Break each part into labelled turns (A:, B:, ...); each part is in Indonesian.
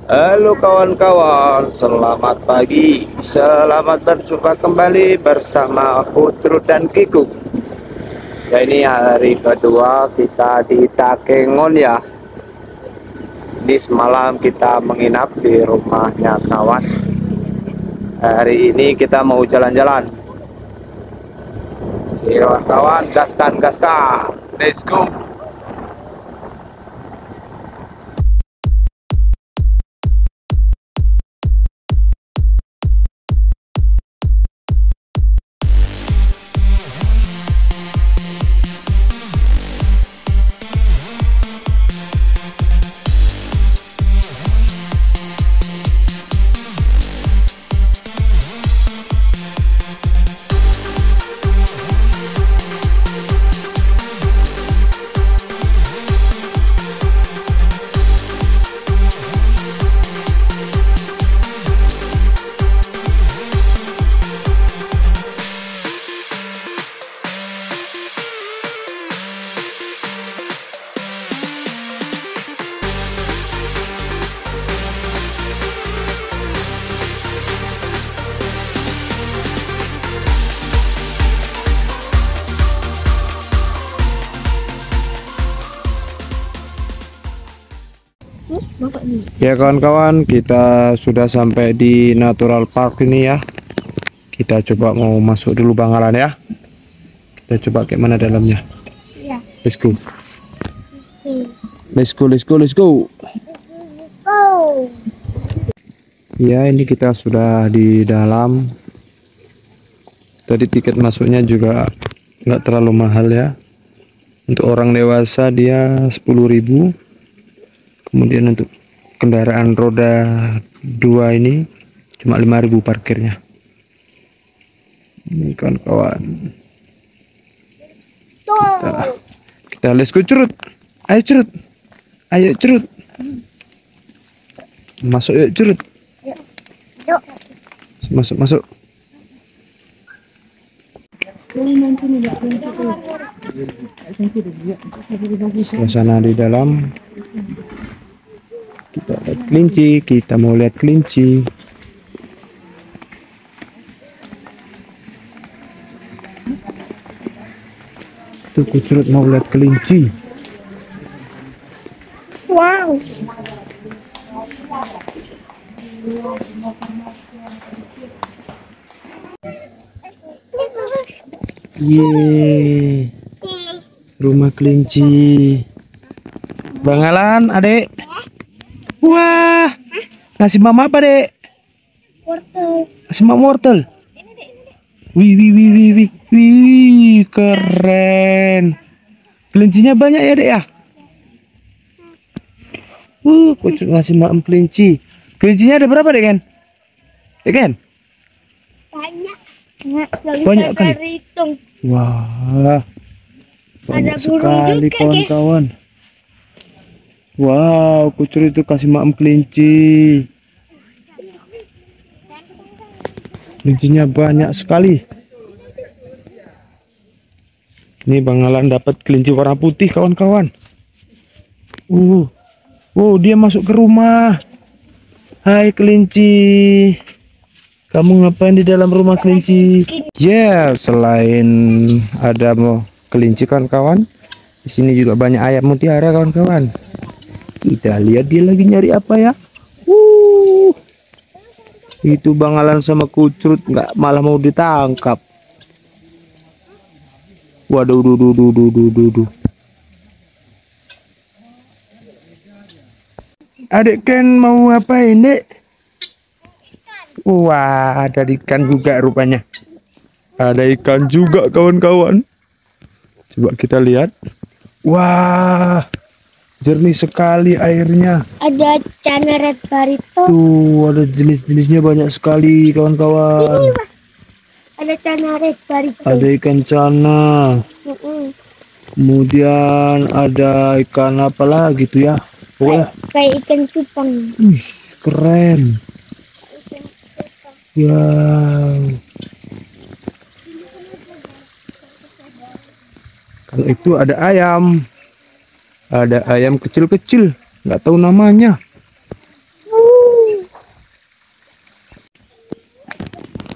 A: Halo kawan-kawan, selamat pagi. Selamat berjumpa kembali bersama Putru dan Kiku. Ya, ini hari kedua kita di Takengon ya. Di semalam kita menginap di rumahnya kawan. Hari ini kita mau jalan-jalan. Kawan-kawan, gaskan, gaskan. Let's go. Ya kawan-kawan, kita sudah sampai di Natural Park ini ya. Kita coba mau masuk dulu Bangalan ya. Kita coba kayak mana dalamnya.
B: Ya.
A: Let's go. Let's go, let's go, let's go.
B: Oh.
A: Ya, ini kita sudah di dalam. Tadi tiket masuknya juga nggak terlalu mahal ya. Untuk orang dewasa dia 10.000. Kemudian untuk kendaraan roda 2 ini cuma 5.000 parkirnya. Ini kawan-kawan. Kita let's go curut. Ayo curut. Ayo curut. Masuk yuk curut.
B: Yuk.
A: Masuk masuk. Suasana di dalam. Kita lihat kelinci, kita mau lihat kelinci. Tuh kucurut mau lihat kelinci.
B: Wow.
A: Yeay, rumah kelinci. Bangalan, adek. Wah, ngasih mama apa, dek?
B: Wortel.
A: Ngasih mama wortel. Wih, wih, wih, wih, wih, wih, keren. Kelincinya banyak ya, dek ya? Kucuk ngasih mama kelinci. Kelincinya ada berapa, dek Ken? Dek Ken?
B: Banyak. Nggak
A: Banyak
B: bisa
A: kali.
B: terhitung.
A: Wah, banyak
B: Ada burung
A: sekali
B: juga,
A: kawan-kawan. Wow, kucur itu kasih maem kelinci. Kelincinya banyak sekali. Ini Bangalan dapat kelinci warna putih kawan-kawan. Dia masuk ke rumah. Hai kelinci. Kamu ngapain di dalam rumah kelinci? Ya, selain ada kelinci kawan-kawan, di sini juga banyak ayam mutiara kawan-kawan. Kita lihat dia lagi nyari apa ya. Itu Bangalan sama kucurut nggak malah mau ditangkap. Waduh, duh. Adek Ken mau ngapain, Dek? Wah, ada ikan juga rupanya. Ada ikan juga kawan-kawan. Coba kita lihat. Wah, jernih sekali airnya.
B: Ada canaret barito.
A: Tuh, ada jenis-jenisnya banyak sekali kawan-kawan.
B: Ada canaret barito.
A: Ada ikan cana. Kemudian ada ikan apa lagi tuh ya? Pokoknya
B: Kayak ikan cupang.
A: keren. Wow. Kalau itu ada ayam kecil-kecil, nggak tahu namanya.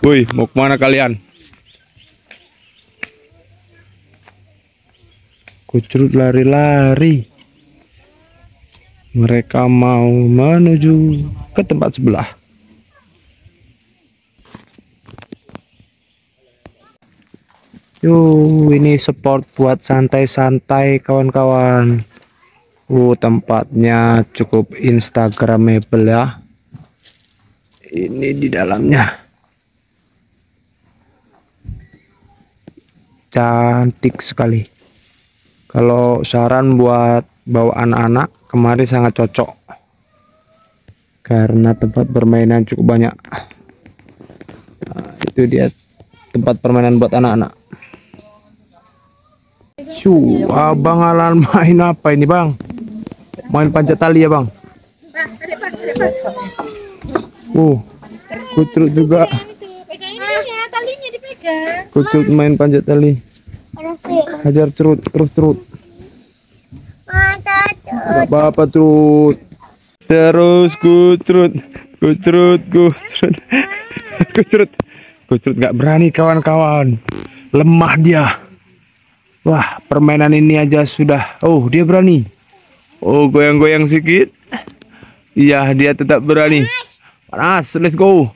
A: Woi, mau kemana kalian? Kucrut lari-lari. Mereka mau menuju ke tempat sebelah. Yuh, ini spot buat santai-santai kawan-kawan. Tempatnya cukup instagramable ya. Ini di dalamnya. Cantik sekali. Kalau saran buat bawa anak-anak, kemari sangat cocok. Karena tempat permainan cukup banyak. Nah, itu dia tempat permainan buat anak-anak. Abang Alan main apa ini bang? Main panjat tali ya bang? Kucrut juga.
B: Talinya dipegang.
A: Kucrut main panjat tali. Hajar Crut, terus Crut. Gak apa-apa Crut. Terus Kucrut. Kucrut gak berani kawan-kawan. Lemah dia. Wah, permainan ini aja sudah. Oh, dia berani. Oh, goyang-goyang sedikit. Iya, dia tetap berani. Panas, let's go.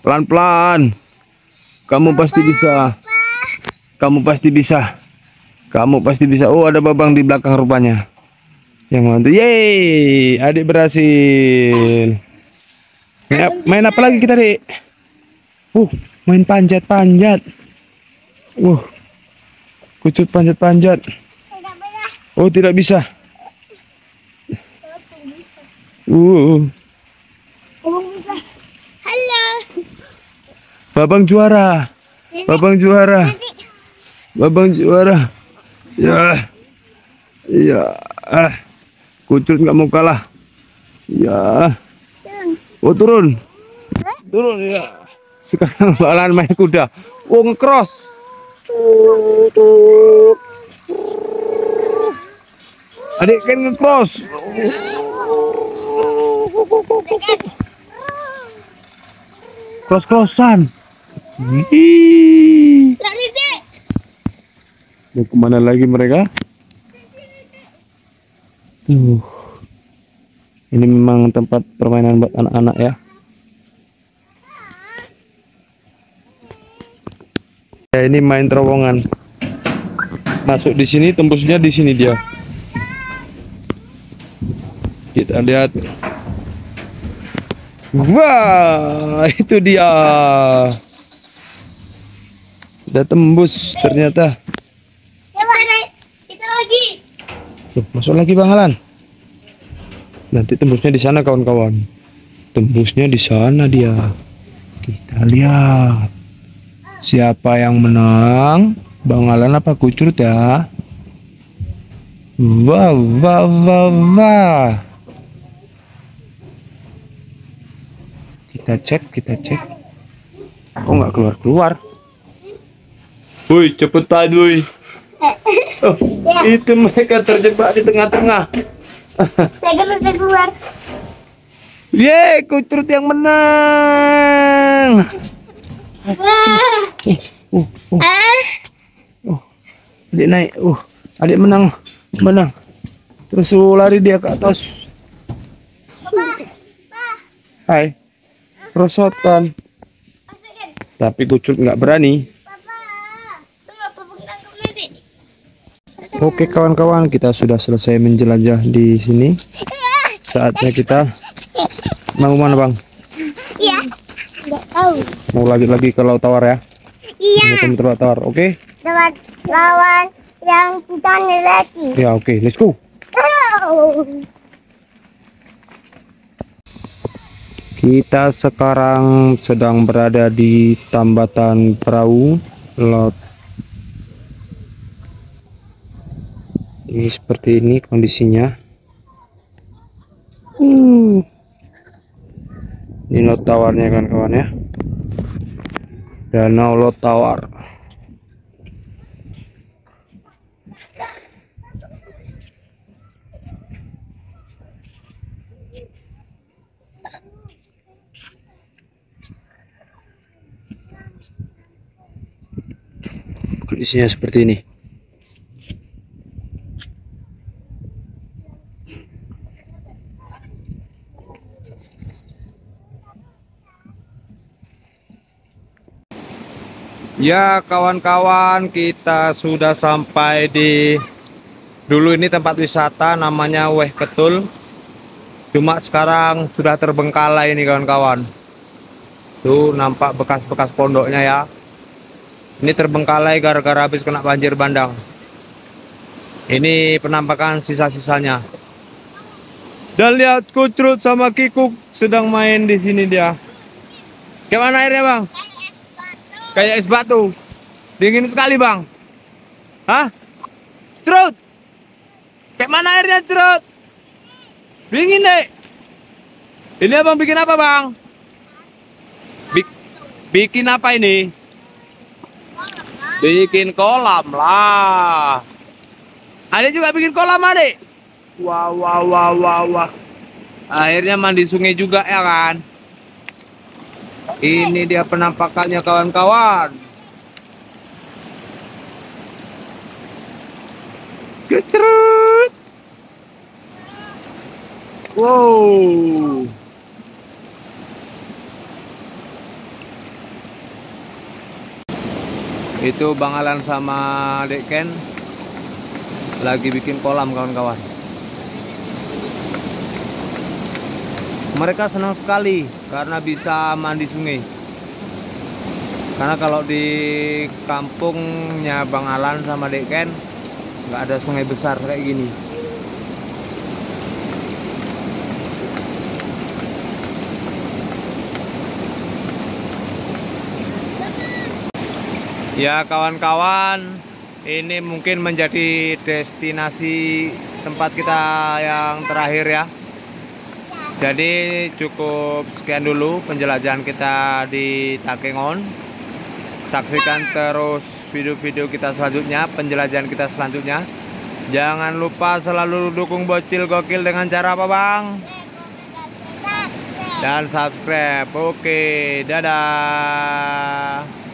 A: Pelan-pelan. Kamu pasti bisa. Kamu pasti bisa. Kamu pasti bisa. Oh, ada babang di belakang rupanya. Yang mantu. Yeay, adik berhasil. Main apa lagi kita, Dek? Main panjat-panjat. Kucrut panjat-panjat. Oh, tidak bisa.
B: Halo.
A: Babang juara. Babang juara. Babang juara. Ya. Ya. Kucrut nggak mau kalah. Ya. Oh, turun. Turun ya. Sekarang bakalan main kuda. Ngecross. Adik kan ngecross. Cross-crossan.
B: Lari dek.
A: Mau kemana lagi mereka? Ini memang tempat permainan buat anak-anak ya. Ini main terowongan. Masuk di sini, tembusnya di sini dia. Kita lihat. Wah, itu dia. Udah tembus ternyata.
B: Kita lagi.
A: Masuk lagi Bang Alan. Nanti tembusnya di sana kawan-kawan. Tembusnya di sana dia. Kita lihat. Siapa yang menang? Bang Alan apa Kucrut ya? Wah. Kita cek. Kok nggak keluar? Woi, cepetan woi. Itu mereka terjebak di tengah-tengah.
B: Saya keluar.
A: Yeay, Kucrut yang menang. Adik naik. Adik menang. Terus lari dia ke atas. Hai. Rosotan. Tapi Kucrut nggak berani. Oke kawan-kawan, kita sudah selesai menjelajah di sini. Saatnya kita mau mana bang?
B: Iya. Nggak tahu.
A: Mau lagi ke Laut Tawar ya?
B: Iya.
A: Mau ke Laut Tawar, oke?
B: Lawan yang kita lagi.
A: Ya oke, let's go. Kita sekarang sedang berada di Tambatan Perahu Laut. Ini seperti ini kondisinya. Ini Laut Tawarnya kan kawan ya. Danau Laut Tawar. Kondisinya seperti ini. Ya kawan-kawan, kita sudah sampai di, dulu ini tempat wisata namanya Weh Ketul. Cuma sekarang sudah terbengkalai ini kawan-kawan. Tuh nampak bekas-bekas pondoknya ya. Ini terbengkalai gara-gara habis kena banjir bandang. Ini penampakan sisa-sisanya. Dan lihat Kucrut sama Kikuk sedang main di sini dia. Gimana airnya bang? Kayak es batu. Dingin sekali bang. Hah? Cerut? Kayak mana airnya cerut? Dingin deh. Ini abang bikin apa bang? Bikin apa ini? Bikin kolam lah. Ada juga bikin kolam adik. Wah wah wah wah wah. Akhirnya mandi sungai juga ya kan. Ini dia penampakannya kawan-kawan. Kecrut. Wow. Itu Bang Alan sama Dek Ken lagi bikin kolam kawan-kawan. Mereka senang sekali karena bisa mandi sungai. Karena kalau di kampungnya Bang Alan sama Dek Ken nggak ada sungai besar kayak gini. Ya kawan-kawan, ini mungkin menjadi destinasi tempat kita yang terakhir ya. Jadi cukup sekian dulu penjelajahan kita di Takengon. Saksikan terus video-video kita selanjutnya, penjelajahan kita selanjutnya. Jangan lupa selalu dukung Bocil Gokil dengan cara apa bang? Dan subscribe. Oke, dadah.